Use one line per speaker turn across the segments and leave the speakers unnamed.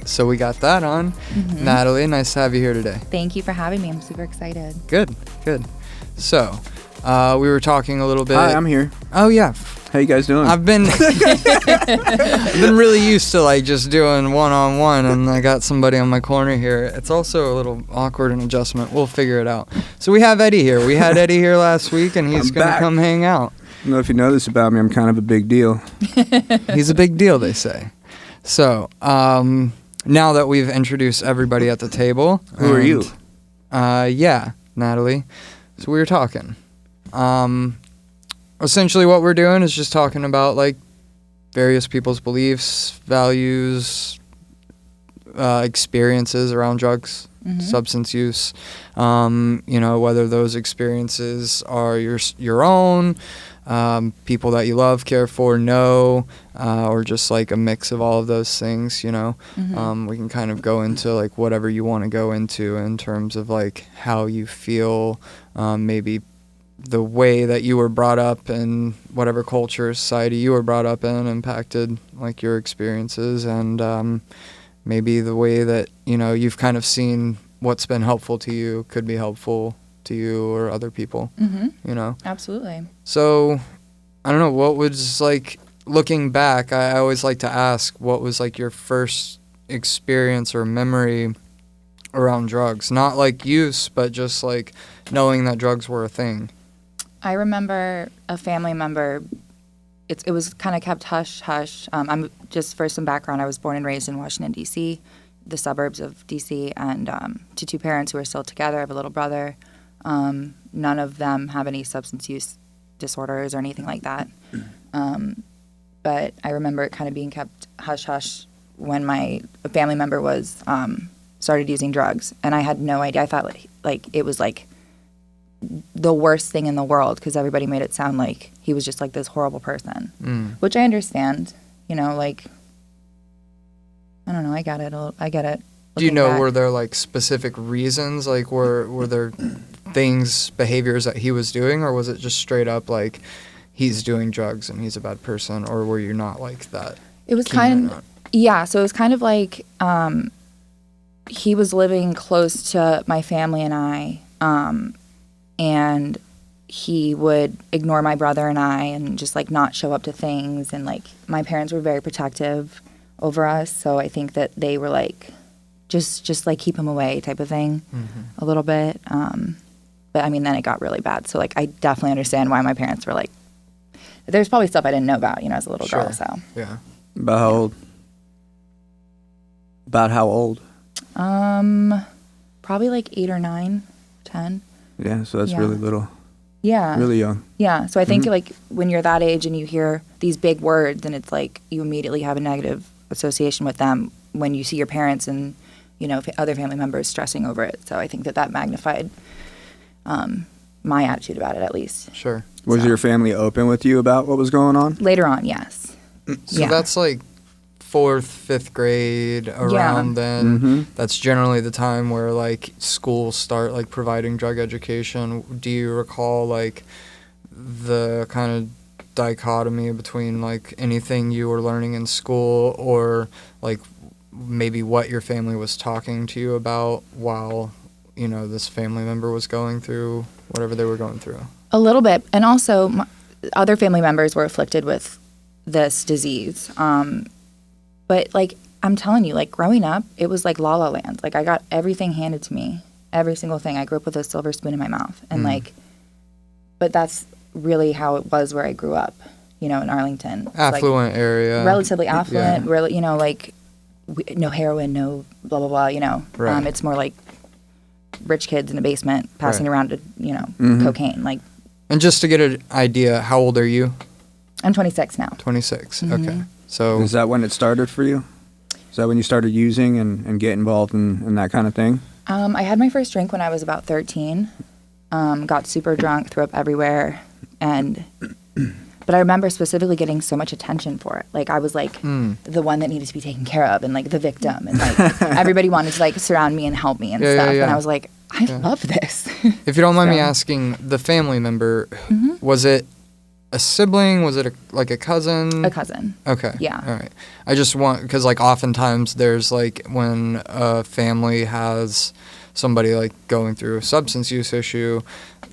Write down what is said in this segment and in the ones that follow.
So we got that on. Natalie, nice to have you here today.
Thank you for having me. I'm super excited.
Good. So, we were talking a little bit.
Hi, I'm here.
Oh yeah.
How you guys doing?
I've been really used to like just doing one-on-one, and I got somebody on my corner here. It's also a little awkward an adjustment. We'll figure it out. So we have Eddie here. We had Eddie here last week, and he's going to come hang out.
I don't know if you know this about me. I'm kind of a big deal.
He's a big deal, they say. So, now that we've introduced everybody at the table.
Who are you?
Yeah, Natalie. So we were talking. Essentially what we're doing is just talking about like various people's beliefs, values, experiences around drugs, substance use. Whether those experiences are your own, people that you love, care for, know, or just like a mix of all of those things, we can kind of go into like whatever you want to go into in terms of like how you feel, maybe the way that you were brought up and whatever culture, society you were brought up in impacted like your experiences, and maybe the way that, you've kind of seen what's been helpful to you could be helpful to you or other people,
Absolutely.
So, I don't know, what was like, looking back, I always like to ask, what was like your first experience or memory around drugs? Not like use, but just like knowing that drugs were a thing.
I remember a family member, it was kind of kept hush-hush. I'm just for some background, I was born and raised in Washington, D.C., the suburbs of D.C., and to two parents who are still together. I have a little brother. None of them have any substance use disorders or anything like that. But I remember it kind of being kept hush-hush when a family member was started using drugs, and I had no idea. I thought like it was like the worst thing in the world because everybody made it sound like he was just like this horrible person, which I understand. Like I don't know, I get it.
Do you know,
back.
were there like specific reasons? Like were there things, behaviors that he was doing, or was it just straight up like he's doing drugs and he's a bad person, or were you not like that?
It was so it was kind of like he was living close to my family and I, and he would ignore my brother and I and just like not show up to things, and like my parents were very protective over us, so I think that they were like just like keep him away type of thing a little bit, but I mean then it got really bad, so like I definitely understand why my parents were like, there's probably stuff I didn't know about as a little girl. So
yeah.
About how old?
Probably like 8 or 9, 10.
Yeah, so that's really little.
Yeah.
Really young.
Yeah, so I think like when you're that age and you hear these big words, and it's like you immediately have a negative association with them when you see your parents and, other family members stressing over it. So I think that magnified my attitude about it, at least.
Sure.
Was your family open with you about what was going on?
Later on, yes.
So that's like 4th, 5th grade around then. That's generally the time where like schools start like providing drug education. Do you recall like the kind of dichotomy between like anything you were learning in school, or like maybe what your family was talking to you about while this family member was going through whatever they were going through?
A little bit. And also other family members were afflicted with this disease. But, like, I'm telling you, like, growing up, it was like La La Land. Like, I got everything handed to me, every single thing. I grew up with a silver spoon in my mouth. And, like, but that's really how it was where I grew up, in Arlington.
Affluent
like,
area.
Relatively affluent, really, like, no heroin, no blah, blah, blah,
Right.
It's more like rich kids in a basement passing around, cocaine. Like.
And just to get an idea, how old are you?
I'm 26 now.
26, okay. So
is that when it started for you? Is that when you started using and get involved in that kind of thing?
I had my first drink when I was about 13. Got super drunk, threw up everywhere, but I remember specifically getting so much attention for it. Like I was like the one that needed to be taken care of, and like the victim, and like everybody wanted to like surround me and help me and stuff. And I was like, I love this.
If you don't mind me asking, the family member, was it a sibling? Was it like a cousin?
A cousin.
Okay.
Yeah.
All right. I just want, because like oftentimes there's like when a family has somebody like going through a substance use issue,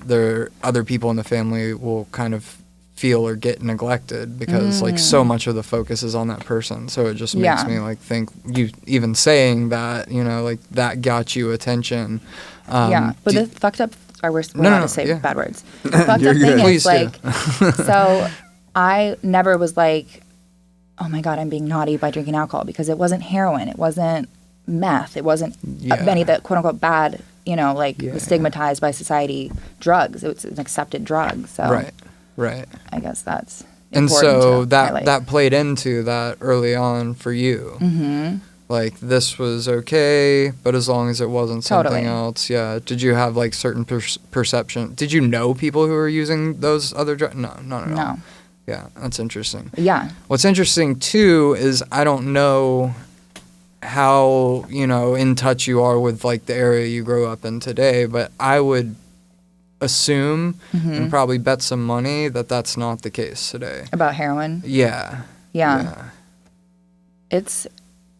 there other people in the family will kind of feel or get neglected because like so much of the focus is on that person. So it just makes me like think, you even saying that, you know, like that got you attention.
But the fucked up, or we're
No,
allowed
no,
to say
yeah.
bad words. The fucked
You're
up
good.
thing
Please
is
do.
like, so I never was like, oh my God, I'm being naughty by drinking alcohol, because it wasn't heroin, it wasn't meth, it wasn't any of the quote unquote bad, you know, like stigmatized by society drugs. It was an accepted drug. So
Right.
I guess that's
And
important
so
to
that
highlight.
that played into that early on for you.
Mm-hmm.
Like this was okay, but as long as it wasn't something
Totally.
else, yeah. Did you have like certain perception? Did you know people who were using those other drugs? No, not at all.
No.
Yeah, that's interesting.
Yeah.
What's interesting too is I don't know how, you know, in touch you are with like the area you grew up in today, but I would assume and probably bet some money that that's not the case today.
About heroin.
Yeah.
Yeah. It's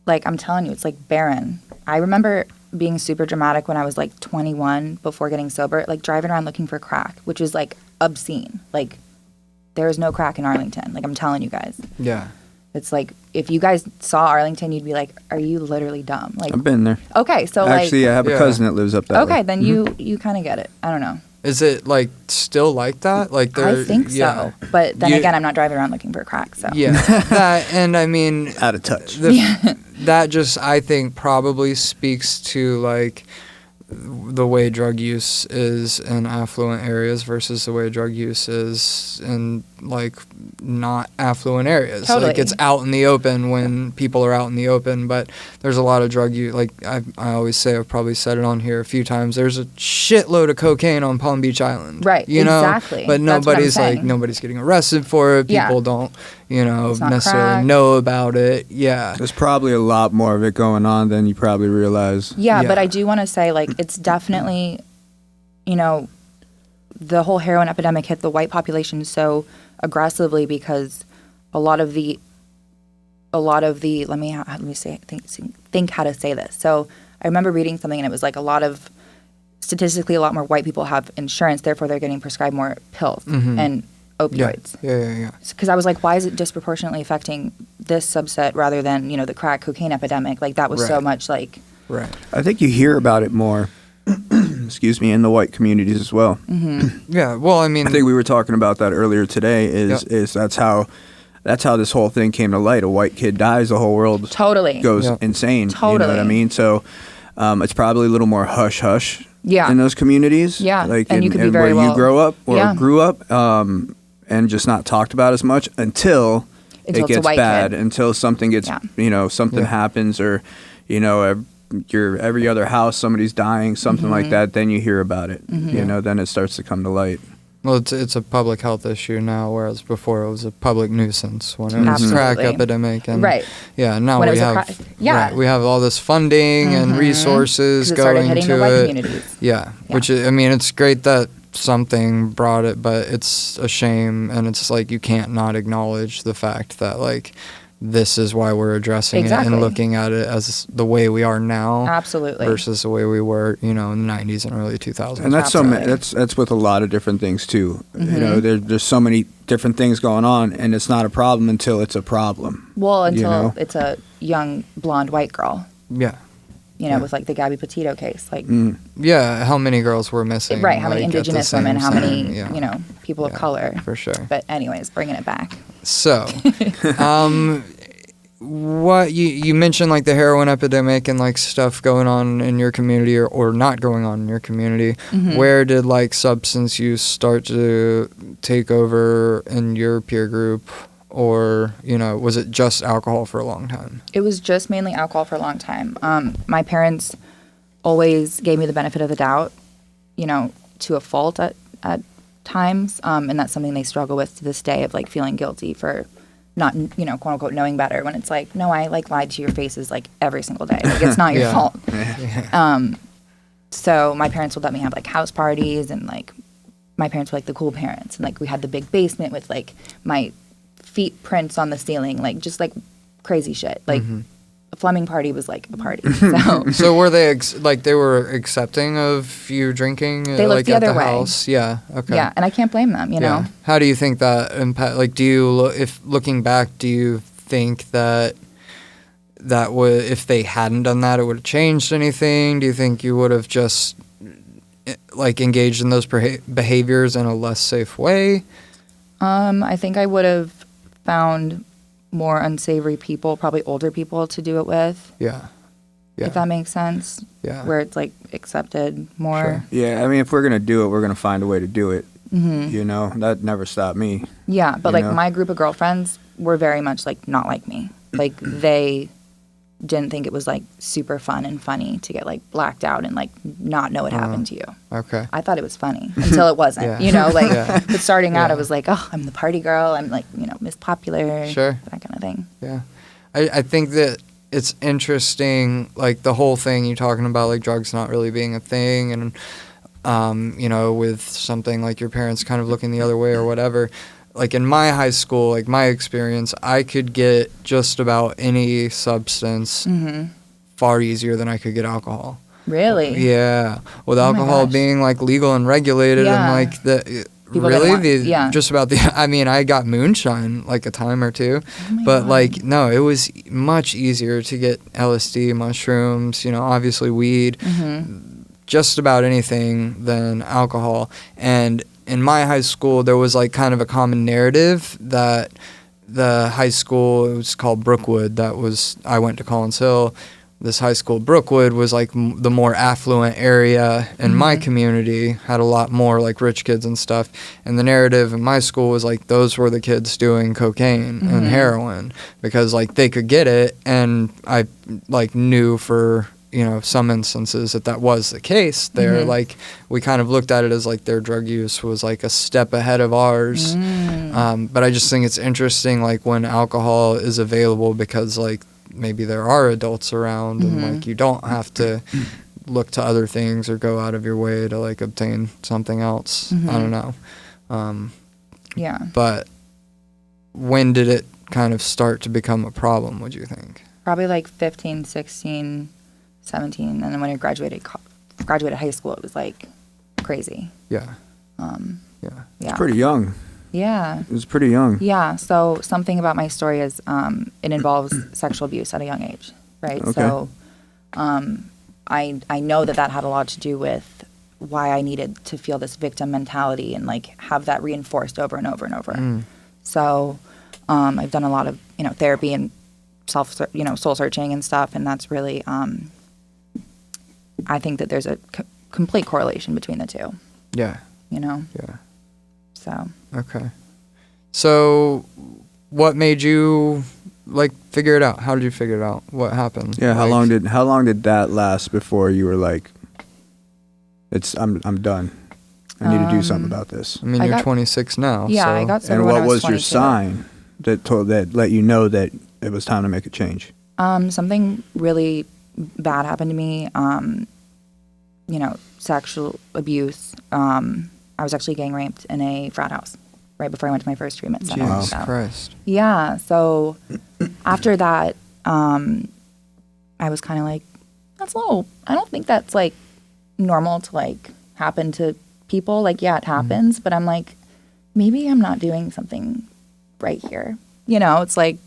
like, I'm telling you, it's like barren. I remember being super dramatic when I was like 21 before getting sober, like driving around looking for crack, which is like obscene. Like there is no crack in Arlington. Like I'm telling you guys.
Yeah.
It's like, if you guys saw Arlington, you'd be like, are you literally dumb? Like,
I've been there.
okay, so
Actually,
like,
I have a cousin that lives up that way.
okay, then you kind of get it. I don't know.
Is it like still like that? Like
I think so. But then again, I'm not driving around looking for crack, so.
Yeah. That, and I mean,
Out of touch.
that just, I think, probably speaks to like the way drug use is in affluent areas versus the way drug use is in like not affluent areas.
Totally.
Like it's out in the open when people are out in the open, but there's a lot of drug use. Like I always say, I've probably said it on here a few times, there's a shitload of cocaine on Palm Beach Island.
Right,
you know?
exactly.
But
That's what I'm
nobody's like,
saying.
nobody's getting arrested for it.
Yeah.
People don't, you know,
It's not
necessarily
crack.
know about it. Yeah.
There's probably a lot more of it going on than you probably realize.
Yeah, but
Yeah.
I do want to say, like, it's definitely, you know, the whole heroin epidemic hit the white population so aggressively because a lot of the let me say think how to say this. So I remember reading something and it was like statistically a lot more white people have insurance, therefore they're getting prescribed more pills and opioids.
Yeah.
Because I was like, why is it disproportionately affecting this subset rather than, you know, the crack cocaine epidemic? Like that was so
Right.
much like.
Right.
I think you hear about it more, excuse me, in the white communities as well.
Yeah. Well, I mean,
I think we were talking about that earlier today. Is that's how this whole thing came to light. A white kid dies, the whole world
Totally.
goes
Yeah.
insane. You know what I
Totally.
mean? So it's probably a little more hush hush.
Yeah.
In those communities.
Yeah.
Like
And
in,
you could be
in
very
where you
well-
grow up or
Yeah.
grew up, and just not talked about as much until
Until
it
it's a
gets
white
bad,
kid.
until something gets,
Yeah.
you know, something
Yeah.
happens, or, you know, your every other house somebody's dying, something like that. Then you hear about it. You know, then it starts to come to light.
well, it's a public health issue now, whereas before it was a public nuisance when it was
Absolutely.
crack epidemic. And
Right.
Yeah. Now
When it
we
was a
have.
crack- yeah.
Right, we have all this funding and resources
'Cause it started
going
hitting
to
the white
it.
communities.
Yeah.
Yeah.
Which I mean, it's great that something brought it, but it's a shame, and it's like you can't not acknowledge the fact that like this is why we're addressing it
Exactly.
and looking at it as the way we are now.
Absolutely.
Versus the way we were, you know, in the 90s and early 2000s.
And that's
Absolutely.
that's with a lot of different things too. You
Mm-hmm.
know, there's so many different things going on, and it's not a problem until it's a problem.
Well,
you
until
know?
it's a young blonde white girl,
Yeah.
you know,
Yeah.
with like the Gabby Petito case, like
Yeah, how many girls were missing?
right, how many
like, at the
indigenous
same
women, how many
time, yeah.
you know people of
Yeah,
color.
For sure.
But anyways, bringing it back.
So, what you mentioned like the heroin epidemic and like stuff going on in your community or not going on in your community.
Mm-hmm.
Where did like substance use start to take over in your peer group? Or, you know, was it just alcohol for a long time?
It was just mainly alcohol for a long time. My parents always gave me the benefit of the doubt, you know, to a fault at times, and that's something they struggle with to this day, of like feeling guilty for not, you know, quote unquote knowing better, when it's like, no, I like lied to your faces like every single day. Like it's not your
Yeah.
fault. So my parents would let me have like house parties and like my parents were like the cool parents, and like we had the big basement with like my feet prints on the ceiling, like just like crazy shit. Like a Fleming party was like a party. So
So were they they were accepting of you drinking?
They looked
like
the
at
other
the
way.
house? Yeah. Okay.
yeah, and I can't blame them, you know.
Yeah. How do you think that impact? Like, do you if looking back, do you think that would, if they hadn't done that, it would have changed anything? Do you think you would have just like engaged in those behaviors in a less safe way?
I think I would have found more unsavory people, probably older people, to do it with.
Yeah. Yeah.
If that makes sense.
Yeah.
Where it's like accepted more.
Sure.
Yeah, I mean, if we're gonna do it, we're gonna find a way to do it. You know, that never stopped me.
Yeah, but
You
like
know?
my group of girlfriends were very much like not like me. Like they didn't think it was like super fun and funny to get like blacked out and like not know what happened to you.
Okay.
I thought it was funny until it wasn't.
Yeah.
You know, like
Yeah.
but starting out, I
Yeah.
was like, oh, I'm the party girl. I'm like, you know, Miss Popular.
Sure.
That kind of thing.
Yeah. I think that it's interesting, like the whole thing you talking about, like drugs not really being a thing, and you know, with something like your parents kind of looking the other way or whatever. Like in my high school, like my experience, I could get just about any substance far easier than I could get alcohol.
Really?
Yeah, with
Oh my
alcohol
gosh.
being like legal and regulated,
Yeah.
and like the
People
really
didn't want-
the
yeah.
just about the. I mean, I got moonshine like a time or two,
Oh my
but
God.
like no, it was much easier to get LSD, mushrooms, you know, obviously weed, just about anything than alcohol. And in my high school, there was like kind of a common narrative that the high school, it was called Brookwood. I went to Collins Hill. This high school, Brookwood, was like the more affluent area in my community, had a lot more like rich kids and stuff. And the narrative in my school was like those were the kids doing cocaine and heroin because like they could get it. And I like knew for, you know, some instances that was the case there. Like we kind of looked at it as like their drug use was like a step ahead of ours. But I just think it's interesting like when alcohol is available because like maybe there are adults around and like you don't have to look to other things or go out of your way to like obtain something else. I don't know.
Yeah.
But when did it kind of start to become a problem, would you think?
Probably like 15, 16, 17. And then when I graduated high school, it was like crazy.
Yeah.
Yeah.
It's pretty young.
Yeah.
It was pretty young.
Yeah. So something about my story is it involves sexual abuse at a young age, right?
Okay.
So I know that had a lot to do with why I needed to feel this victim mentality and like have that reinforced over and over and over. So I've done a lot of, you know, therapy and soul searching and stuff, and that's really I think that there's a complete correlation between the two.
Yeah.
You know.
Yeah.
So.
Okay. So what made you like figure it out? How did you figure it out? What happened?
Yeah, how
Like-
long did that last before you were like, I'm done. I need to do something about this.
I mean,
I
you're
got-
26 now.
Yeah,
so.
I got sober
And
when
what
I
was your
22.
sign that let you know that it was time to make a change?
Something really bad happened to me. You know, sexual abuse. I was actually gang raped in a frat house right before I went to my first treatment center.
Jesus
So-
Christ.
Yeah. So after that, I was kind of like, that's low. I don't think that's like normal to like happen to people. Like, yeah, it happens, but I'm like, maybe I'm not doing something right here. You know, it's like,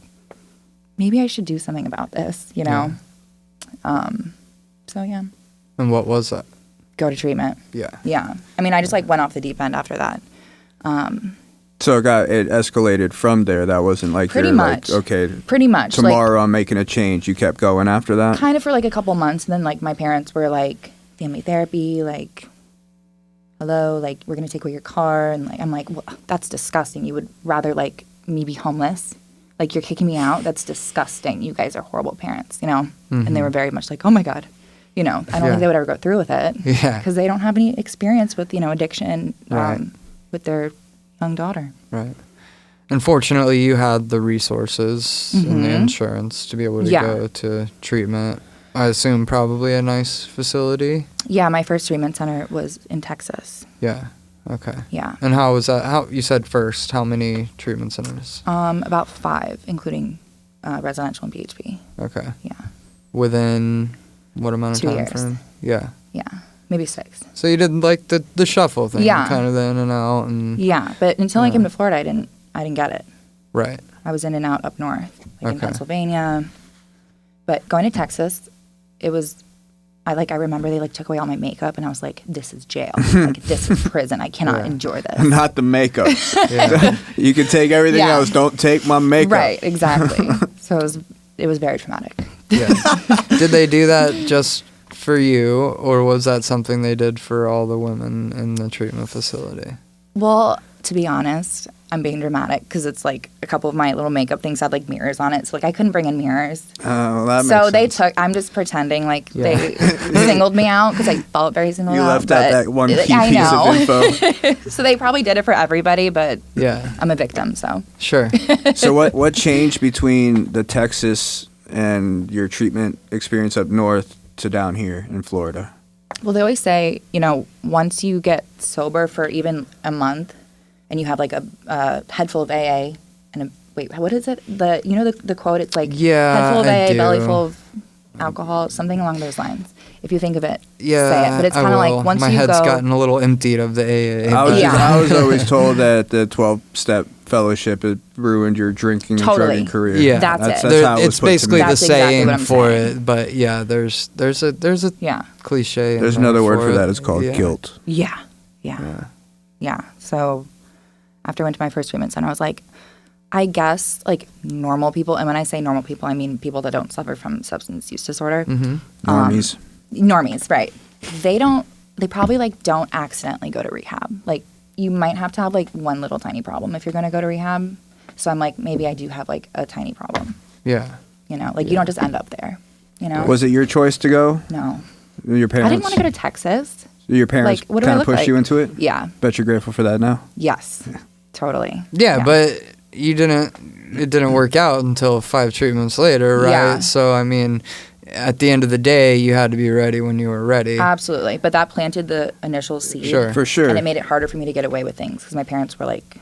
maybe I should do something about this, you know? So yeah,
And what was that?
go to treatment.
Yeah.
Yeah. I mean, I just like went off the deep end after that.
So it escalated from there. That wasn't like
Pretty
you're
much.
like, okay,
Pretty much. Like,
tomorrow I'm making a change. You kept going after that?
kind of for like a couple months, and then like my parents were like, family therapy, like, hello, like we're gonna take away your car, and like I'm like, well, that's disgusting. You would rather like me be homeless? Like you're kicking me out? That's disgusting. You guys are horrible parents, you know? And they were very much like, oh my God, you know, I don't
Yeah.
think they would ever go through with it.
Yeah.
Because they don't have any experience with, you know, addiction
Right.
with their young daughter.
Right. And fortunately, you had the resources and the insurance to be able to
Yeah.
go to treatment. I assume probably a nice facility.
Yeah, my first treatment center was in Texas.
Yeah. Okay.
Yeah.
And how was that? How you said first? How many treatment centers?
About 5, including residential and PHP.
Okay.
Yeah.
Within what amount of
2
time
years.
frame? Yeah.
Yeah. Maybe 6.
So you did like the shuffle thing,
Yeah.
kind of the in and out, and
Yeah, but until I came to Florida, I didn't get it.
right.
I was in and out up north, like in
Okay.
Pennsylvania. But going to Texas, it was. I remember they took away all my makeup, and I was like, "This is jail. Like this is prison. I cannot
Yeah.
endure this."
Not the makeup.
Yeah.
You can take everything
Yeah.
else. Don't take my makeup.
Right, exactly. So it was very traumatic.
Yeah. Did they do that just for you, or was that something they did for all the women in the treatment facility?
Well, to be honest, I'm being dramatic because it's like a couple of my little makeup things had like mirrors on it. So I couldn't bring in mirrors.
Oh, that makes
So
sense.
they took, I'm just pretending like
Yeah.
they singled me out because I felt very singled
You
out.
left out
but
that one key
I
piece
know.
of info.
So they probably did it for everybody, but
Yeah.
I'm a victim, so.
Sure.
So what changed between the Texas and your treatment experience up north to down here in Florida?
Well, they always say, once you get sober for even a month and you have like a head full of AA and wait, what is it? The quote, it's like
Yeah,
head full of
I
AA, belly
do.
full of alcohol, something along those lines. If you think of it,
Yeah.
say it. But it's
I
kind of like
will.
once
my
you
head's
go.
gotten a little emptied of the AA.
Yeah.
I was always told that the 12-step fellowship had ruined your drinking and
Totally.
drugging career.
Yeah.
That's it.
That's
There-
how it was
it's
put to me.
basically the
That's exactly
saying
what I'm
for
saying.
it, but yeah, there's a
Yeah.
cliche. in
There's
there
another word for
it.
that. It's called
Yeah.
guilt.
Yeah. So after I went to my first treatment center, I was like, I guess like normal people, and when I say normal people, I mean people that don't suffer from substance use disorder.
Mm-hmm.
Normies.
Normies, right. They probably like don't accidentally go to rehab. Like you might have to have like one little tiny problem if you're going to go to rehab. So I'm like, maybe I do have like a tiny problem,
Yeah.
you don't just end up there,
Was it your choice to go?
No.
Your parents?
I didn't want to go to Texas.
Your parents
Like, what do I
kind of
look
pushed
like?
you into it?
Yeah.
Bet you're grateful for that now.
Yes. Totally.
Yeah, but it didn't work out until 5 treatments later, right?
Yeah.
So, I mean, at the end of the day, you had to be ready when you were ready.
Absolutely. But that planted the initial seed.
Sure.
For sure.
And it made it harder for me to get away with things because my parents were like,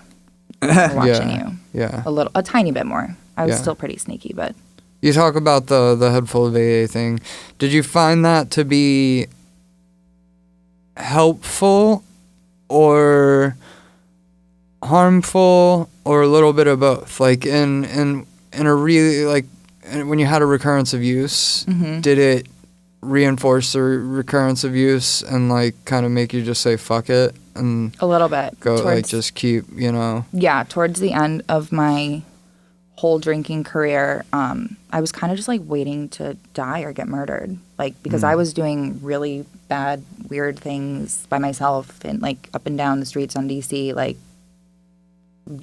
we're watching
Yeah.
you
Yeah.
a tiny bit more. I was
Yeah.
still pretty sneaky, but
You talk about the head full of AA thing. Did you find that to be helpful or harmful or a little bit of both? Like in a really like when you had a recurrence of use,
Mm-hmm.
did it reinforce the recurrence of use and like kind of make you just say fuck it and
a little bit.
go like
Towards-
just keep,
Yeah, towards the end of my whole drinking career, I was kind of just like waiting to die or get murdered. Like, because I was doing really bad, weird things by myself and like up and down the streets on DC, like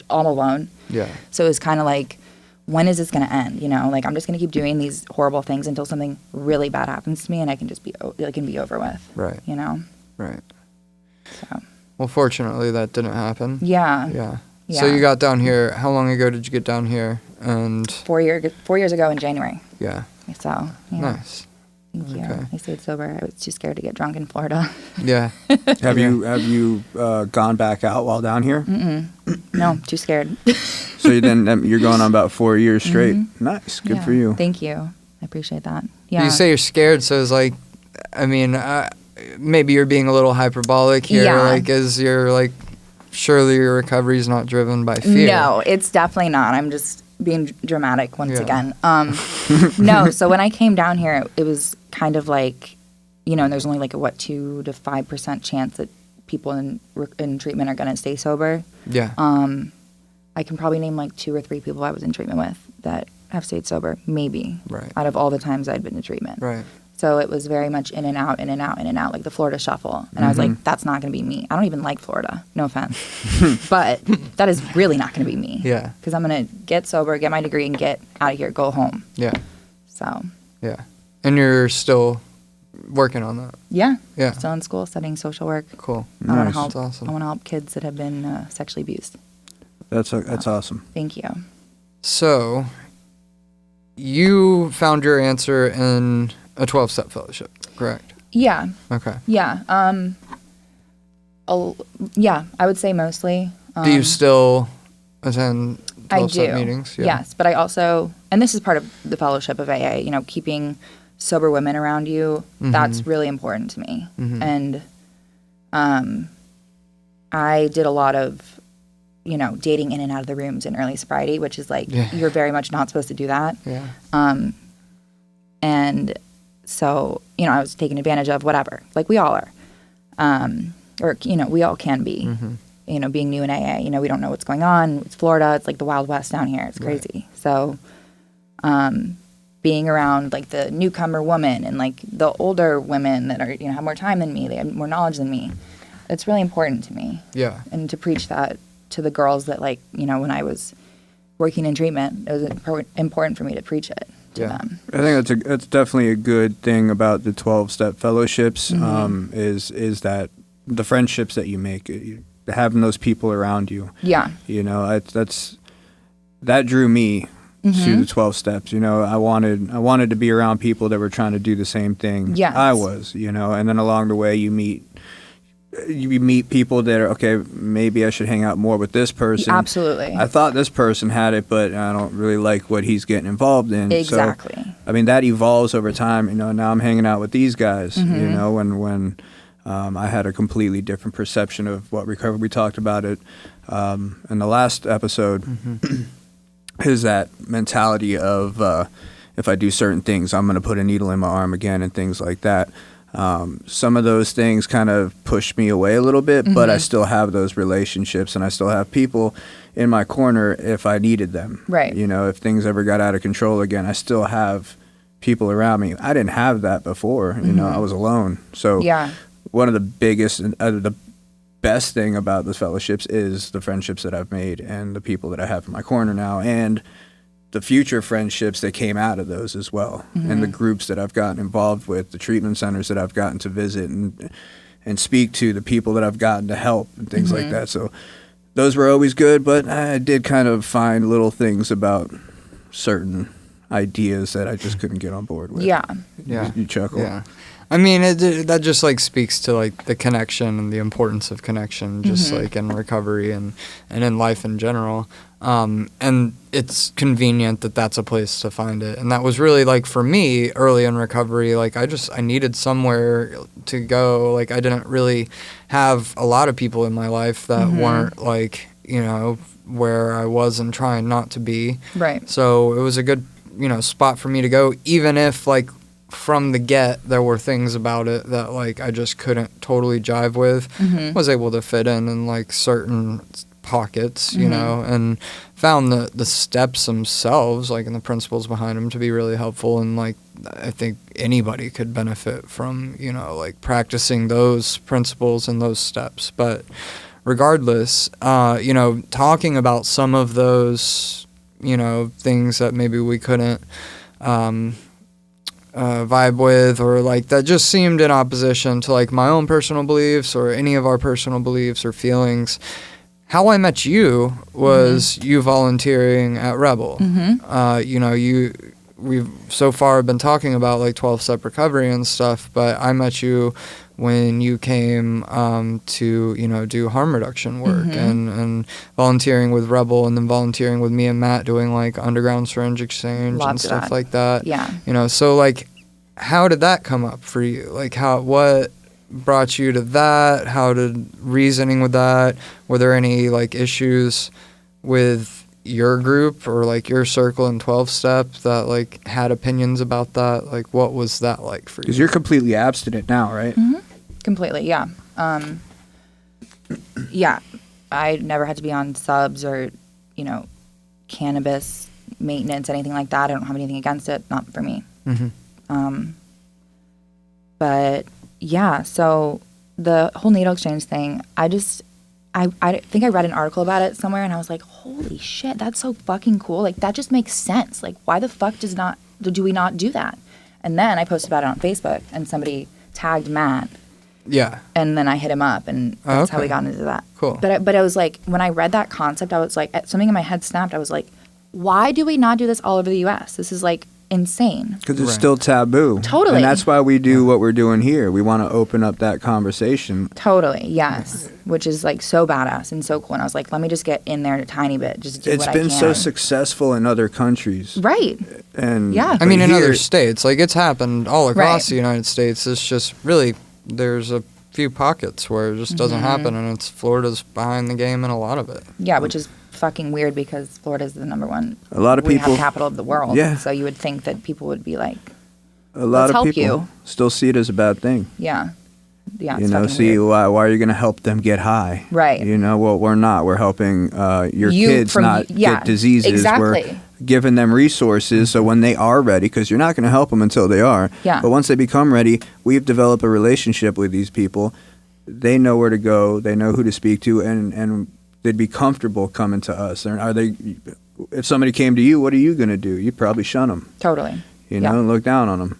all alone.
yeah.
So it was kind of like, when is this going to end? Like I'm just going to keep doing these horrible things until something really bad happens to me and I can just be over with.
Right. Right.
So,
Well, fortunately that didn't happen.
yeah.
Yeah. So
Yeah.
you got down here. How long ago did you get down here? And
4 years ago in January.
yeah.
So, yeah.
Nice.
Thank you.
Okay.
I stayed sober. I was too scared to get drunk in Florida.
Yeah.
Have you gone back out while down here?
No, too scared.
So you're going on about 4 years straight. Nice, good
Yeah.
for you.
Thank you. I appreciate that. Yeah.
You say you're scared, so it's like, I mean, maybe you're being a little hyperbolic here.
Yeah.
Like, as you're like, surely your recovery is not driven by fear.
No, it's definitely not. I'm just being dramatic once
Yeah.
again. No, so when I came down here, it was kind of like, there's only like a 2 to 5% chance that people in treatment are going to stay sober.
Yeah.
I can probably name like 2 or 3 people I was in treatment with that have stayed sober, maybe.
Right.
Out of all the times I'd been to treatment.
Right.
So it was very much in and out, in and out, in and out, like the Florida shuffle. And I was like, that's not going to be me. I don't even like Florida. No offense. But that is really not going to be me.
Yeah.
Because I'm going to get sober, get my degree, and get out of here, go home.
Yeah.
So,
Yeah. And you're still working on that.
yeah.
Yeah.
Still in school, studying social work.
Cool.
I want to
Nice.
help.
That's awesome.
I want to help kids that have been sexually abused.
That's awesome.
Thank you.
So, you found your answer in a 12-step fellowship, correct?
Yeah.
Okay.
Yeah. Yeah, I would say mostly.
Do you still attend 12-step
I do.
meetings? Yeah.
Yes, but I also, and this is part of the fellowship of AA, you know, keeping sober women around you, that's really important to me. And I did a lot of, you know, dating in and out of the rooms in early sobriety, which is like, you're very much not supposed to do that.
Yeah.
And so, you know, I was taken advantage of, whatever, like we all are. Or, you know, we all can be. You know, being new in AA, you know, we don't know what's going on. It's Florida. It's like the Wild West down here. It's crazy. So, being around like the newcomer woman and like the older women that are, you know, have more time than me, they have more knowledge than me. It's really important to me. Yeah. And to preach that to the girls that, like, you know, when I was working in treatment, it was important for me to preach it to them.
I think that's definitely a good thing about the 12-step fellowships, is that the friendships that you make, having those people around you. Yeah. You know, that drew me to the 12 steps. You know, I wanted to be around people that were trying to do the same thing I was, you know, and then along the way you meet people that are, okay, maybe I should hang out more with this person.
Absolutely.
I thought this person had it, but I don't really like what he's getting involved in.
Exactly.
So, I mean, that evolves over time. You know, now I'm hanging out with these guys, you know, when I had a completely different perception of what recovery. We talked about it in the last episode. Is that mentality of if I do certain things, I'm going to put a needle in my arm again and things like that. Some of those things kind of pushed me away a little bit, but I still have those relationships and I still have people in my corner if I needed them. Right. You know, if things ever got out of control again, I still have people around me. I didn't have that before. You know, I was alone. So one of the biggest and the best thing about those fellowships is the friendships that I've made and the people that I have in my corner now, and the future friendships that came out of those as well, and the groups that I've gotten involved with, the treatment centers that I've gotten to visit and speak to, the people that I've gotten to help and things like that. So those were always good, but I did kind of find little things about certain ideas that I just couldn't get on board with. Yeah. You chuckle.
Yeah. I mean, that just like speaks to like the connection and the importance of connection, just like in recovery and in life in general. And it's convenient that that's a place to find it. And that was really like for me early in recovery, like I needed somewhere to go. Like I didn't really have a lot of people in my life that weren't like, you know, where I was and trying not to be. Right. So it was a good, you know, spot for me to go, even if like from the get there were things about it that like I just couldn't totally jive with. Was able to fit in like certain pockets, you know, and found the steps themselves, like, and the principles behind them to be really helpful. And like I think anybody could benefit from, you know, like practicing those principles and those steps. But regardless, you know, talking about some of those, you know, things that maybe we couldn't vibe with, or like that just seemed in opposition to like my own personal beliefs or any of our personal beliefs or feelings. How I met you was you volunteering at Rebel. You know, we've so far been talking about like 12-step recovery and stuff, but I met you when you came to, you know, do harm reduction work and volunteering with Rebel, and then volunteering with me and Matt doing like underground syringe exchange and stuff like that. Yeah. You know, so like how did that come up for you? Like what brought you to that? How did reasoning with that? Were there any like issues with your group or like your circle in 12-step that like had opinions about that? Like what was that like for you?
Because you're completely abstinent now, right?
Completely, yeah. Yeah, I never had to be on subs or, you know, cannabis maintenance, anything like that. I don't have anything against it. Not for me. But yeah, so the whole needle exchange thing, I think I read an article about it somewhere, and I was like, holy shit, that's so fucking cool. Like, that just makes sense. Like, why the fuck do we not do that? And then I posted about it on Facebook, and somebody tagged Matt. Yeah. And then I hit him up, and that's how we got into that. Cool. But I was like, when I read that concept, I was like, something in my head snapped. I was like, why do we not do this all over the U.S.? This is like insane.
Because it's still taboo.
Totally.
And that's why we do what we're doing here. We want to open up that conversation.
Totally, yes. Which is like so badass and so cool. And I was like, let me just get in there a tiny bit, just do what I can.
It's been so successful in other countries.
Right.
And
yeah.
I mean, in other states, like it's happened all across the United States. It's just really, there's a few pockets where it just doesn't happen, and it's Florida's behind the game in a lot of it.
Yeah, which is fucking weird because Florida's the number one
a lot of people
capital of the world.
Yeah.
So you would think that people would be like,
a lot of
help
people
you.
Still see it as a bad thing.
Yeah. Yeah.
You know, see, why are you going to help them get high?
Right.
You know, well, we're not. We're helping your kids not get diseases.
Exactly.
We're giving them resources so when they are ready, because you're not going to help them until they are.
Yeah.
But once they become ready, we've developed a relationship with these people. They know where to go. They know who to speak to, and they'd be comfortable coming to us. Are they? If somebody came to you, what are you going to do? You'd probably shun them.
Totally.
You know, and look down on them.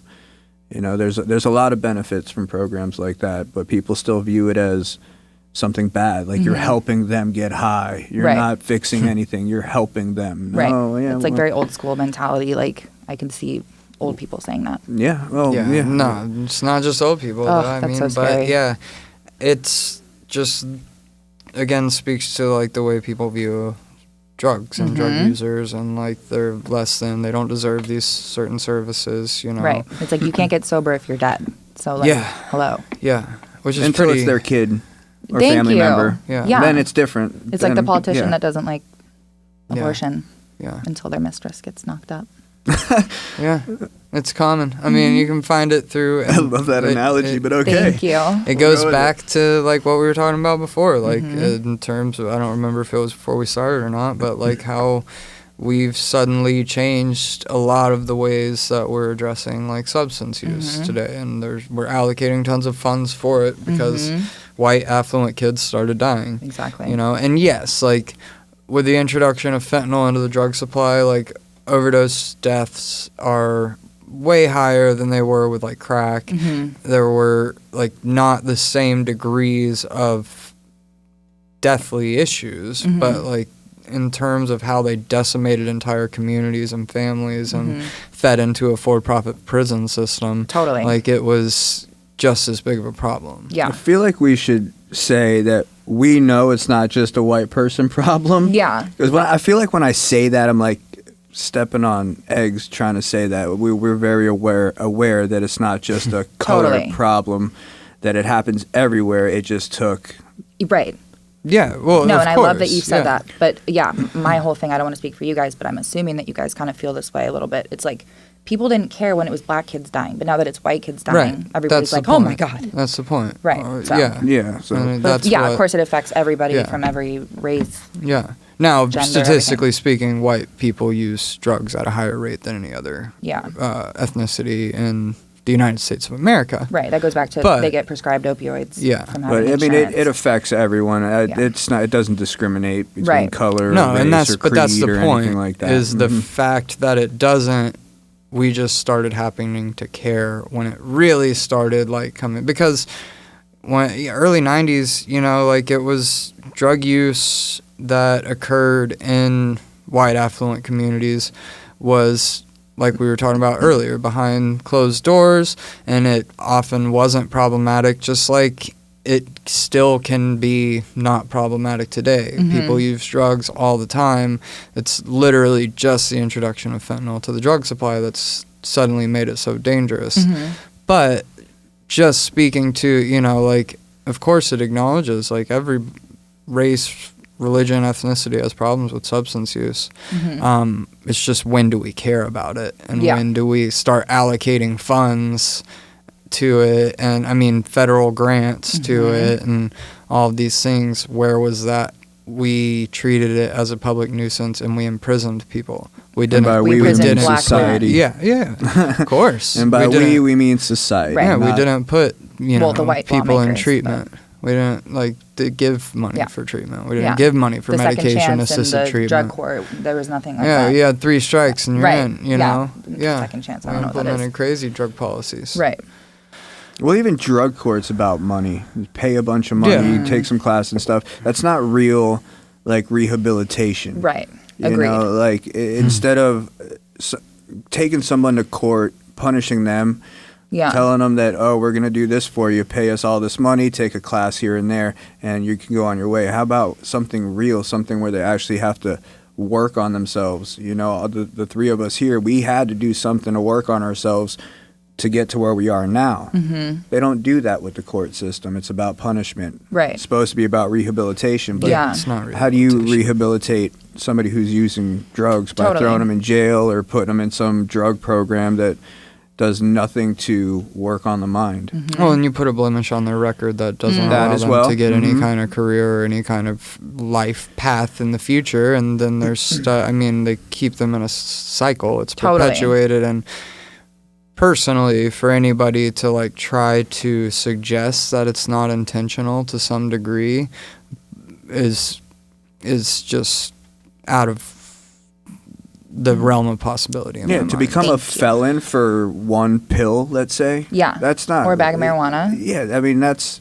You know, there's a lot of benefits from programs like that, but people still view it as something bad. Like you're helping them get high. You're not fixing anything. You're helping them.
Right.
Oh, yeah,
it's like very old school mentality. Like I can see old people saying that.
Yeah. Well, yeah.
No, it's not just old people.
Oh,
I
that's
mean,
so scary.
but yeah, it's just again speaks to like the way people view drugs and drug users, and like they're less than, they don't deserve these certain services, you know.
Right. It's like you can't get sober if you're dead. So like, hello.
Yeah. Which is
until
pretty,
it's their kid or
Thank
family
you.
member.
Yeah.
Then it's different.
It's like the politician that doesn't like
Yeah.
abortion
Yeah.
until their mistress gets knocked up.
Yeah. It's common. I mean, you can find it through.
I love that analogy, but okay.
Thank you.
It goes back to like what we were talking about before, like in terms of, I don't remember if it was before we started or not, but like how we've suddenly changed a lot of the ways that we're addressing like substance use today, and we're allocating tons of funds for it because white affluent kids started dying.
Exactly.
You know, and yes, like with the introduction of fentanyl into the drug supply, like overdose deaths are way higher than they were with like crack. There were like not the same degrees of deathly issues, but like in terms of how they decimated entire communities and families and fed into a for-profit prison system.
Totally.
Like it was just as big of a problem.
Yeah.
I feel like we should say that we know it's not just a white person problem.
Yeah.
Because I feel like when I say that, I'm like stepping on eggs trying to say that. We're very aware that it's not just a color problem, that it happens everywhere. It just took...
Right.
Yeah, well,
no,
of
and I
course,
love that you said that. But yeah, my whole thing, I don't want to speak for you guys, but I'm assuming that you guys kind of feel this way a little bit. It's like people didn't care when it was black kids dying, but now that it's white kids dying, everybody's like, oh my God.
That's the point.
Right. So.
Yeah.
Yeah. So
that's
of course it affects everybody from every race.
Yeah. Now,
gender,
statistically
everything.
speaking, white people use drugs at a higher rate than any other ethnicity in the United States of America.
Right. That goes back to they get prescribed opioids.
Yeah.
From
but
having
I mean,
insurance.
it affects everyone. It's not. It doesn't discriminate between color,
no,
or race,
and that's
or creed,
that's the
or
point.
anything like that.
Is the fact that it doesn't. We just started happening to care when it really started like coming, because when early 90s, you know, like it was drug use that occurred in white affluent communities was, like we were talking about earlier, behind closed doors, and it often wasn't problematic, just like it still can be not problematic today. People use drugs all the time. It's literally just the introduction of fentanyl to the drug supply that's suddenly made it so dangerous. But just speaking to, you know, like, of course it acknowledges, like, every race, religion, ethnicity has problems with substance use. It's just, when do we care about it? And when do we start allocating funds to it? And I mean, federal grants to it and all of these things. Where was that? We treated it as a public nuisance and we imprisoned people. We didn't.
And by
we
mean
black
society.
Yeah, of course.
And by we mean society.
Right.
Yeah, we didn't put
the white
people in
lawmakers,
treatment. We didn't give money for treatment. We didn't give money for
the
medication assisted treatment.
Drug court, there was nothing like that.
Yeah, you had 3 strikes and you're in. You know. Yeah.
Second chance. I
We
don't know what that
implemented
is.
crazy drug policies.
Right.
Well, even drug court's about money. You pay a bunch of money, take some class and stuff. That's not real, like, rehabilitation.
Right.
You
Agreed.
know, like, instead of taking someone to court, punishing them, telling them that, oh, we're going to do this for you, pay us all this money, take a class here and there, and you can go on your way. How about something real, something where they actually have to work on themselves? You know, the three of us here, we had to do something to work on ourselves to get to where we are now. They don't do that with the court system. It's about punishment.
Right.
It's supposed to be about rehabilitation, but
It's not
how do you rehabilitate somebody who's using drugs by throwing them in jail or putting them in some drug program that does nothing to work on the mind?
Well, and you put a blemish on their record that doesn't allow them to get any kind of career or any kind of life path in the future, and then there's I mean, they keep them in a cycle. It's perpetuated. And personally, for anybody to like try to suggest that it's not intentional to some degree is just out of the realm of possibility. In my mind.
To become a felon for one pill, let's say.
Yeah.
That's not.
Or a bag of marijuana.
Yeah, I mean, that's.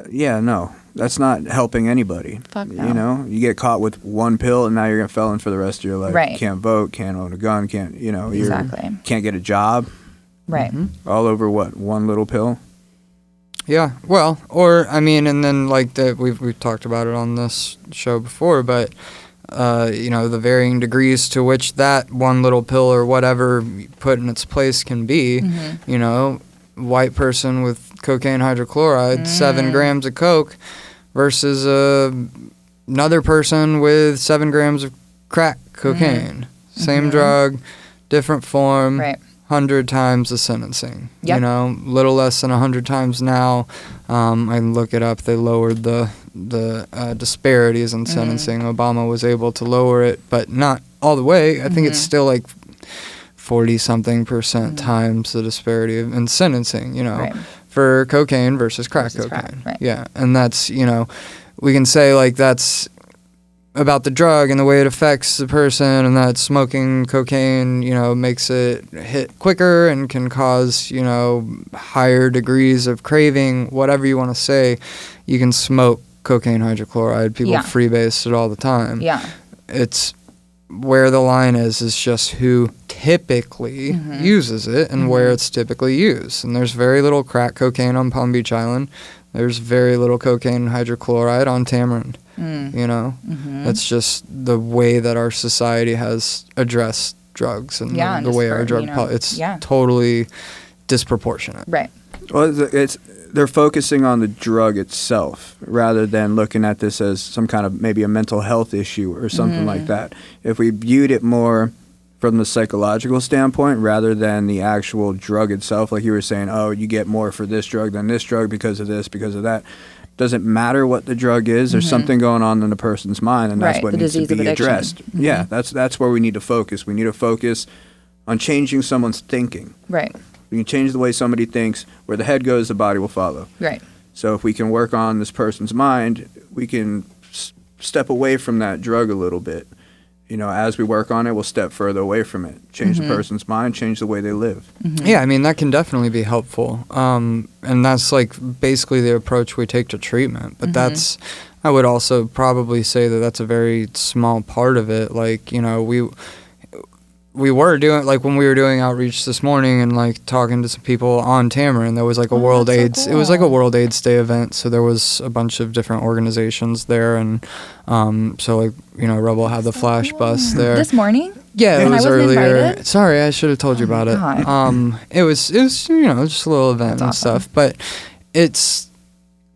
No. That's not helping anybody.
Fuck no.
You know, you get caught with one pill and now you're a felon for the rest of your life.
Right.
You can't vote, can't own a gun, can't, you know, can't get a job.
Right.
All over what? One little pill?
Yeah. Well, or, I mean, and then like we've talked about it on this show before, but you know, the varying degrees to which that one little pill or whatever put in its place can be. You know, white person with cocaine hydrochloride, 7 grams of coke versus another person with 7 grams of crack cocaine. Same drug, different form.
Right.
100 times the sentencing.
Yep.
You know, little less than 100 times now. I look it up. They lowered the disparities in sentencing. Obama was able to lower it, but not all the way. I think it's still like 40-something% times the disparity in sentencing, you know, for cocaine versus crack cocaine.
Right.
Yeah, and that's, you know, we can say like that's about the drug and the way it affects the person, and that smoking cocaine, you know, makes it hit quicker and can cause, you know, higher degrees of craving, whatever you want to say. You can smoke cocaine hydrochloride. People freebase it all the time.
Yeah.
It's where the line is just who typically uses it and where it's typically used. And there's very little crack cocaine on Palm Beach Island. There's very little cocaine hydrochloride on Tamarind. You know, that's just the way that our society has addressed drugs and the way our drug it's totally disproportionate.
Right.
Well, they're focusing on the drug itself rather than looking at this as some kind of maybe a mental health issue or something like that. If we viewed it more from the psychological standpoint rather than the actual drug itself, like you were saying, oh, you get more for this drug than this drug because of this, because of that. Doesn't matter what the drug is. There's something going on in the person's mind, and that's what needs to be addressed. Yeah, that's where we need to focus. We need to focus on changing someone's thinking.
Right.
We can change the way somebody thinks. Where the head goes, the body will follow.
Right.
So if we can work on this person's mind, we can step away from that drug a little bit. You know, as we work on it, we'll step further away from it. Change the person's mind, change the way they live.
Yeah, I mean, that can definitely be helpful. And that's like basically the approach we take to treatment. But that's, I would also probably say that that's a very small part of it. Like, you know, we were doing, like when we were doing outreach this morning and like talking to some people on Tamarind, there was like a World AIDS, it was like a World AIDS Day event. So there was a bunch of different organizations there. And so like, you know, Rebel had the flash bus there.
This morning?
Yeah, it was earlier.
Invited?
Sorry, I should have told you about it. It was, you know, just a little event and stuff. But it's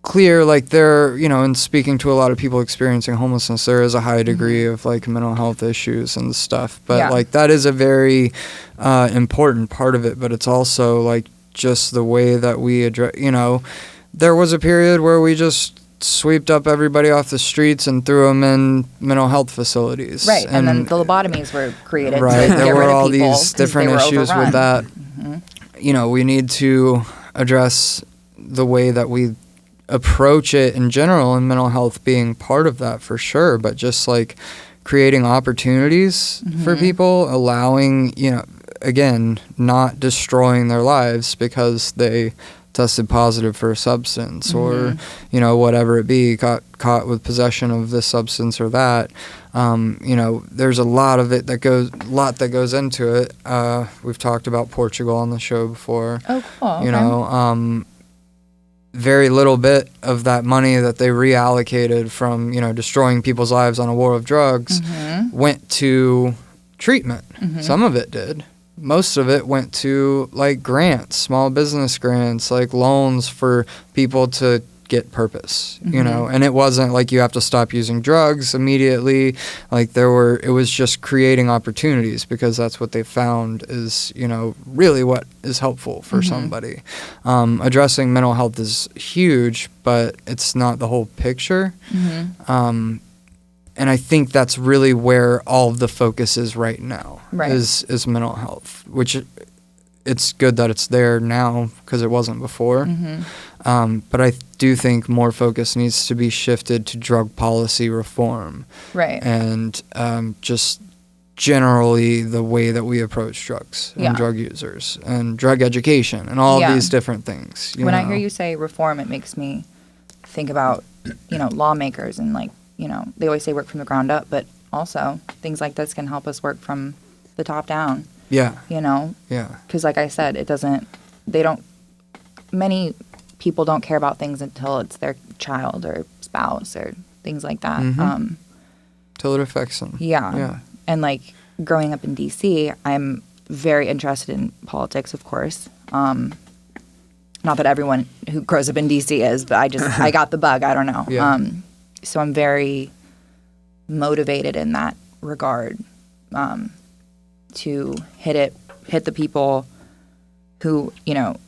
clear, like there, you know, in speaking to a lot of people experiencing homelessness, there is a high degree of like mental health issues and stuff. But like that is a very important part of it. But it's also like just the way that we address, you know, there was a period where we just swept up everybody off the streets and threw them in mental health facilities.
Right, and then the lobotomies were created.
Right,
to
there
get
were
rid of
all
people
these different issues with that. You know, we need to address the way that we approach it in general, and mental health being part of that for sure, but just like creating opportunities for people, allowing, you know, again, not destroying their lives because they tested positive for a substance or,
Mm-hmm.
you know, whatever it be, got caught with possession of this substance or that. You know, there's a lot that goes into it. We've talked about Portugal on the show before.
Oh, cool. Okay.
You know, very little bit of that money that they reallocated from, you know, destroying people's lives on a war of drugs went to treatment. Some of it did. Most of it went to like grants, small business grants, like loans for people to get purpose, you know, and it wasn't like you have to stop using drugs immediately. Like it was just creating opportunities, because that's what they found is, you know, really what is helpful for somebody. Addressing mental health is huge, but it's not the whole picture. And I think that's really where all of the focus is right now, is mental health, which it's good that it's there now because it wasn't before. But I do think more focus needs to be shifted to drug policy reform.
Right.
And just generally the way that we approach drugs and drug users and drug education and all of these different things.
When I hear you say reform, it makes me think about, you know, lawmakers and like, you know, they always say work from the ground up, but also things like this can help us work from the top down.
Yeah.
You know?
Yeah.
Because like I said, many people don't care about things until it's their child or spouse or things like that.
Till it affects them.
Yeah.
Yeah.
And like growing up in DC, I'm very interested in politics, of course. Not that everyone who grows up in DC is, but I got the bug. I don't know.
Yeah.
So I'm very motivated in that regard, to hit the people who, you know,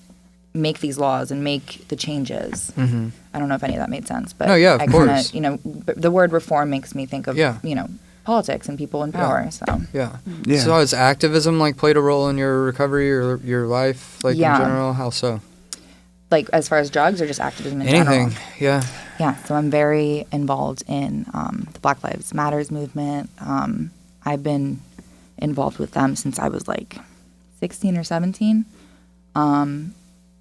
make these laws and make the changes. I don't know if any of that made sense, but
no, yeah, of course.
You know, the word reform makes me think of, you know, politics and people in power. So
yeah. So has activism like played a role in your recovery or your life, like in general? How so? Like
as far as drugs or just activism in
anything?
General?
Yeah.
Yeah. So I'm very involved in the Black Lives Matters movement. I've been involved with them since I was like 16 or 17.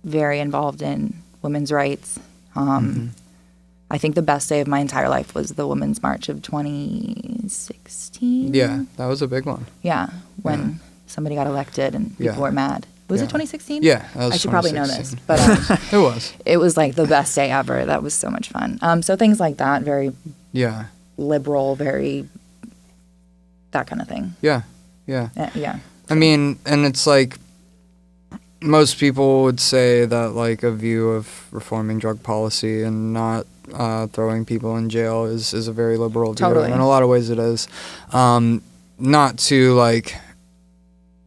Very involved in women's rights. I think the best day of my entire life was the Women's March of 2016.
Yeah, that was a big one.
Yeah, when somebody got elected and people were mad. Was it 2016?
Yeah, that was
I should probably know this, but
it was.
It was like the best day ever. That was so much fun. So things like that, very liberal, very that kind of thing.
Yeah.
Yeah.
I mean, and it's like most people would say that like a view of reforming drug policy and not throwing people in jail is a very liberal view.
Totally.
And in a lot of ways it is. Not to like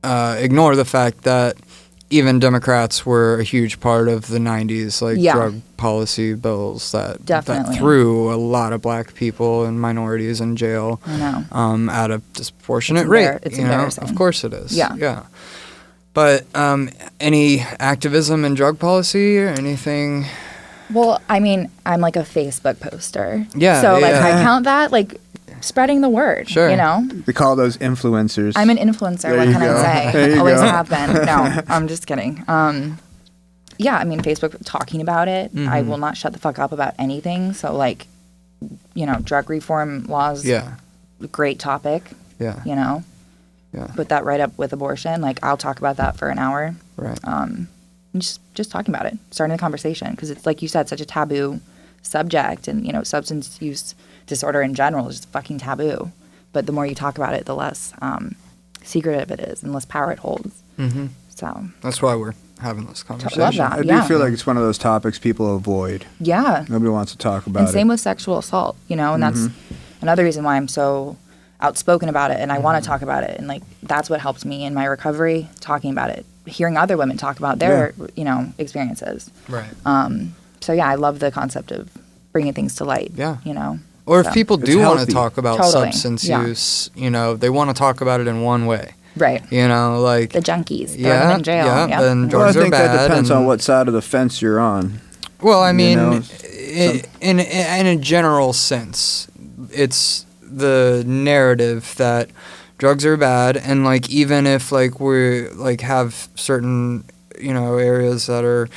ignore the fact that even Democrats were a huge part of the 90s, like drug policy bills that threw a lot of black people and minorities in jail.
I know.
At a disproportionate rate.
It's
embarrassing. Of course it is.
Yeah.
But any activism in drug policy or anything?
Well, I mean, I'm like a Facebook poster.
Yeah.
So like I count that like spreading the word.
Sure.
You know?
They call those influencers.
I'm an influencer.
There
what
you
can
go.
I say?
There you
Always
go.
have been. No, I'm just kidding. Yeah, I mean, Facebook talking about it. I will not shut the fuck up about anything. So like, you know, drug reform laws.
Yeah.
Great topic.
Yeah.
You know.
Yeah.
Put that right up with abortion. Like I'll talk about that for an hour.
Right.
And just talking about it, starting the conversation, because it's like you said, such a taboo subject, and you know, substance use disorder in general is just fucking taboo. But the more you talk about it, the less secretive it is, and less power it holds. So
that's why we're having this conversation.
Love that.
I do feel like it's one of those topics people avoid.
Yeah.
Nobody wants to talk about
and
it.
same with sexual assault, you know, and that's another reason why I'm so outspoken about it, and I want to talk about it, and like that's what helped me in my recovery, talking about it, hearing other women talk about their you know, experiences.
Right.
So yeah, I love the concept of bringing things to light.
Yeah.
You know.
Or if people do want to talk about
Totally.
substance use, you know, they want to talk about it in one way.
Right.
You know, like
the junkies, throw them in jail.
Yeah, then
Well, I
drugs are
think
bad.
that depends on what side of the fence you're on.
Well, I mean,
You know,
in a general sense, it's the narrative that drugs are bad, and like even if like we like have certain, you know, areas that are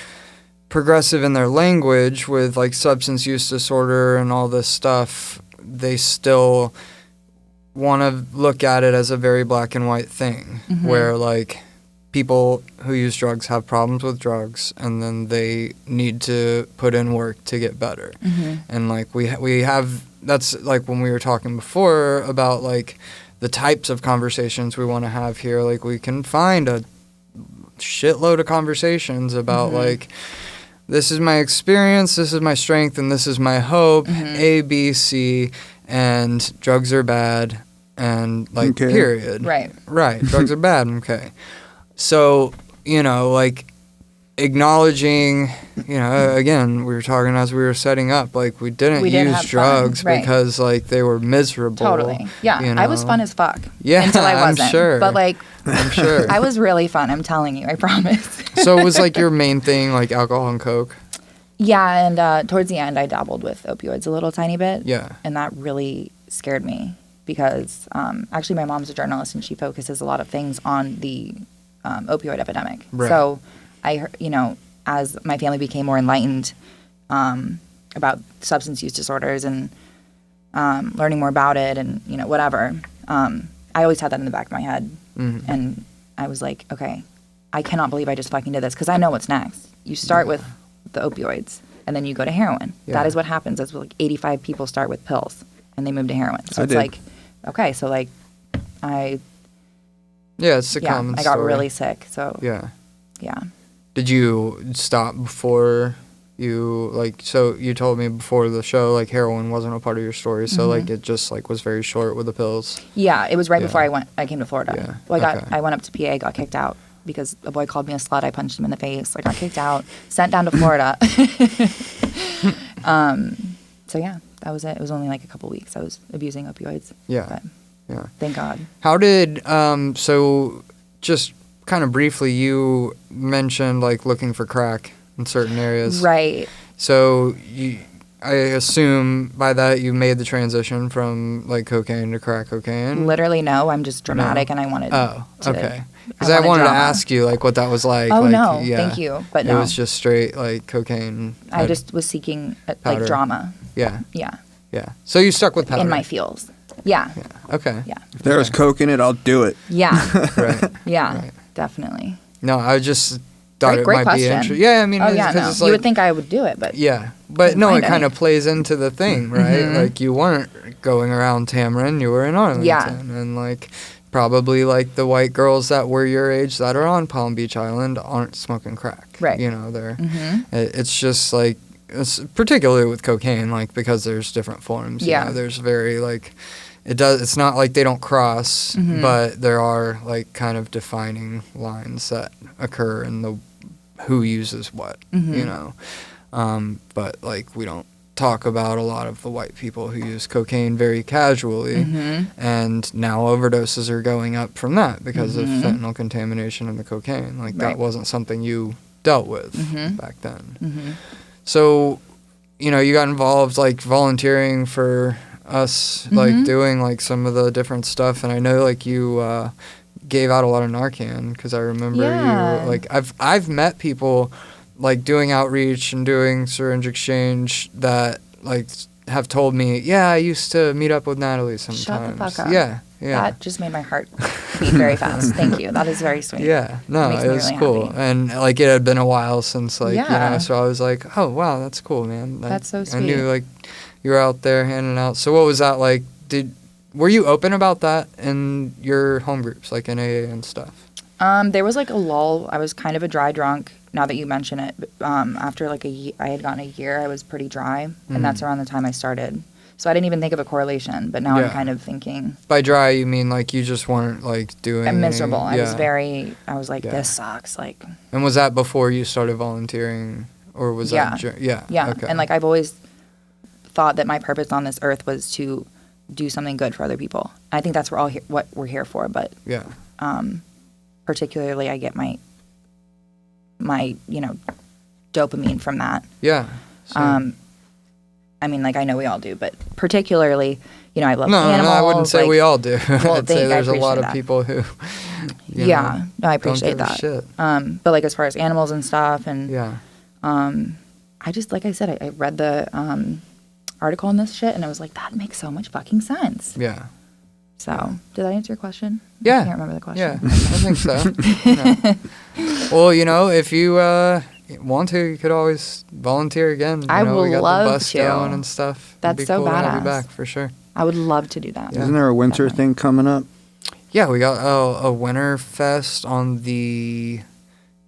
progressive in their language with like substance use disorder and all this stuff, they still want to look at it as a very black and white thing, where like people who use drugs have problems with drugs, and then they need to put in work to get better. And like we have, that's like when we were talking before about like the types of conversations we want to have here. Like we can find a shitload of conversations about like, this is my experience, this is my strength, and this is my hope, A, B, C, and drugs are bad, and like, period.
Right.
Drugs are bad. Okay. So, you know, like acknowledging, you know, again, we were talking as we were setting up, like we didn't use drugs because like they were miserable.
Totally. Yeah.
You know?
I was fun as fuck.
Yeah.
Until I wasn't.
I'm sure.
But like,
I'm sure.
I was really fun. I'm telling you. I promise.
So it was like your main thing, like alcohol and coke?
Yeah. And towards the end, I dabbled with opioids a little tiny bit.
Yeah.
And that really scared me because actually my mom's a journalist and she focuses a lot of things on the opioid epidemic.
Right.
So you know, as my family became more enlightened about substance use disorders and learning more about it and, you know, whatever, I always had that in the back of my head. And I was like, okay, I cannot believe I just fucking did this because I know what's next. You start with the opioids and then you go to heroin. Yeah. That is what happens. That's like 85 people start with pills and they move to heroin. So it's like, okay, so like
it's a common story.
I got really sick. So yeah.
Did you stop before you, like, so you told me before the show, like, heroin wasn't a part of your story, so, like, it just, like, was very short with the pills?
Yeah, it was right before I came to Florida.
Yeah.
Well, I went up to PA, got kicked out because a boy called me a slut, I punched him in the face, I got kicked out, sent down to Florida. So, yeah, that was it. It was only, like, a couple weeks. I was abusing opioids.
Yeah.
Thank God.
How did, so, just kind of briefly, you mentioned like looking for crack in certain areas.
Right.
So I assume by that you made the transition from like cocaine to crack cocaine.
Literally no. I'm just dramatic and I wanted.
Oh, okay. Because I wanted to ask you like what that was like.
Oh
like,
no, thank you, but no.
It was just straight like cocaine.
I just was seeking like drama.
Yeah.
Yeah.
Yeah. So you stuck with powder.
In my feels. Yeah.
Okay.
Yeah.
If there was coke in it, I'll do it.
Yeah.
Right.
Yeah.
Right.
Definitely.
No, I just thought
Great
it might be interesting. Yeah, I mean,
no.
it's like,
You would think I would do it, but
yeah, but no, it kind of plays into the thing, right? Like you weren't going around Tamron, you were in Arlington, and like probably like the white girls that were your age that are on Palm Beach Island aren't smoking crack,
right?
You know, they're it's just like it's particularly with cocaine, like because there's different forms. You know, there's very like. It's not like they don't cross, but there are like kind of defining lines that occur in the who uses what, you know. But like we don't talk about a lot of the white people who use cocaine very casually, and now overdoses are going up from that because of fentanyl contamination in the cocaine. Like that wasn't something you dealt with back then. So, you know, you got involved like volunteering for us like doing like some of the different stuff, and I know like you gave out a lot of Narcan because I remember you like I've met people like doing outreach and doing syringe exchange that like have told me I used to meet up with Natalie sometimes.
Shut the fuck up.
Yeah
that just made my heart beat very fast. Thank you, that is very sweet.
No, it was really cool happy. And like it had been a while since like you know, so I was like, oh wow, that's cool, man. Like,
that's so sweet.
I knew like you were out there handing out. So what was that like? Were you open about that in your home groups, like in AA and stuff?
There was like a lull. I was kind of a dry drunk. Now that you mention it, after like I had gotten a year, I was pretty dry, and that's around the time I started. So I didn't even think of a correlation, but now I'm kind of thinking. By
dry, you mean like you just weren't like doing.
I'm miserable. I was like, this sucks. Like.
And was that before you started volunteering, or was that?
Yeah.
Okay.
And like I've always thought that my purpose on this earth was to do something good for other people. I think that's what we're here for. But particularly, I get my dopamine from that.
Yeah.
I mean, like I know we all do, but particularly, I love animals.
No, I wouldn't say we all do.
Well,
I'd say there's a lot of people who.
No, I appreciate that.
Shit.
But like as far as animals and stuff, and I just, like I said, I read the article on this shit, and I was like, that makes so much fucking sense.
Yeah.
So, did that answer your question?
Yeah.
I can't remember the question.
Yeah, I think so. Well, if you want to, you could always volunteer again.
I
we
would
got
love
the bus
to.
going and stuff. It'd
That's
be
so
cool to have you
badass.
back for sure.
I would love to do that.
Yeah.
Isn't there a winter
Definitely.
thing coming up?
Yeah, we got a Winter Fest on the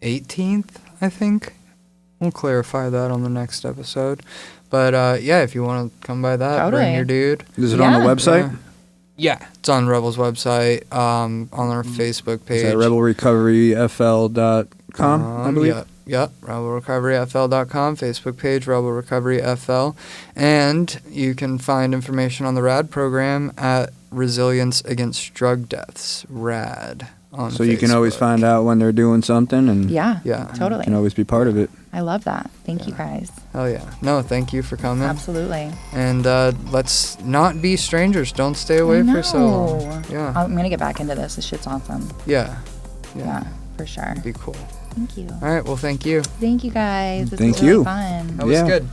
18th, I think. We'll clarify that on the next episode. But yeah, if you want to come by that, bring
Totally.
your dude.
Is it on the
Yeah.
website?
Yeah, it's on Rebel's website, on our Facebook page.
Is that rebelrecoveryfl.com, I believe?
Yep, rebelrecoveryfl.com, Facebook page, Rebel Recovery FL. And you can find information on the RAD program at Resilience Against Drug Deaths, RAD, on
So you can always
Facebook.
find out when they're doing something, and
Yeah.
Yeah.
Totally.
you can always be part of it.
I love that. Thank you guys.
Hell yeah. No, thank you for coming.
Absolutely.
And let's not be strangers. Don't stay away for so long.
No.
Yeah.
I'm going to get back into this. This shit's awesome.
Yeah.
Yeah, for sure.
Be cool.
Thank you.
All right. Well, thank you.
Thank you guys. This
Thank
was really
you.
fun.
That was
Yeah.
good.